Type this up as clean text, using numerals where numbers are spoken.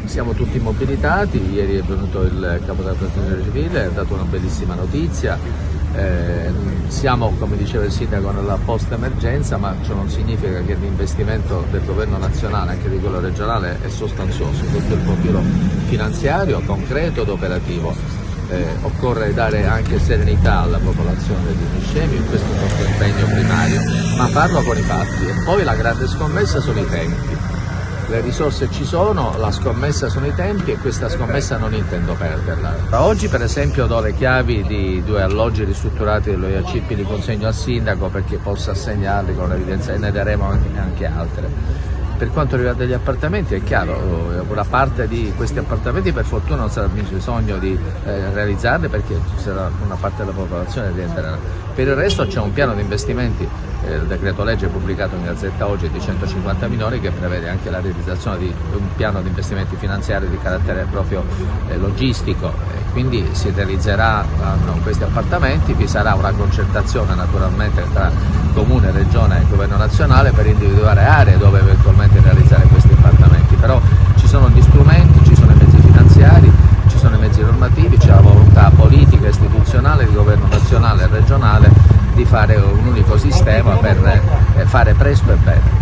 siamo tutti mobilitati, ieri è venuto il capo della protezione civile, ha dato una bellissima notizia, siamo, come diceva il sindaco, nella post-emergenza, ma ciò non significa che l'investimento del governo nazionale, anche di quello regionale, è sostanzioso, sotto il profilo finanziario, concreto ed operativo. Occorre dare anche serenità alla popolazione di Niscemi, in questo è il nostro impegno primario, ma farlo con i fatti. E poi la grande scommessa sono i tempi. Le risorse ci sono, la scommessa sono i tempi e questa scommessa non intendo perderla. Oggi per esempio do le chiavi di 2 alloggi ristrutturati dello IACP, li consegno al sindaco perché possa assegnarli con evidenza e ne daremo anche altre. Per quanto riguarda gli appartamenti è chiaro, una parte di questi appartamenti per fortuna non sarà bisogno di realizzarli perché ci sarà una parte della popolazione che rientrerà. Per il resto c'è un piano di investimenti, il decreto legge pubblicato in Gazzetta oggi di 150 milioni che prevede anche la realizzazione di un piano di investimenti finanziari di carattere proprio logistico, quindi si realizzeranno questi appartamenti, vi sarà una concertazione naturalmente tra Comune, Regione e Governo nazionale per individuare aree dove eventualmente realizzare questi appartamenti, però ci sono gli strumenti, ci sono i mezzi finanziari, ci sono i mezzi normativi, c'è la volontà politica e istituzionale di Governo nazionale e regionale di fare un unico sistema per fare presto e bene.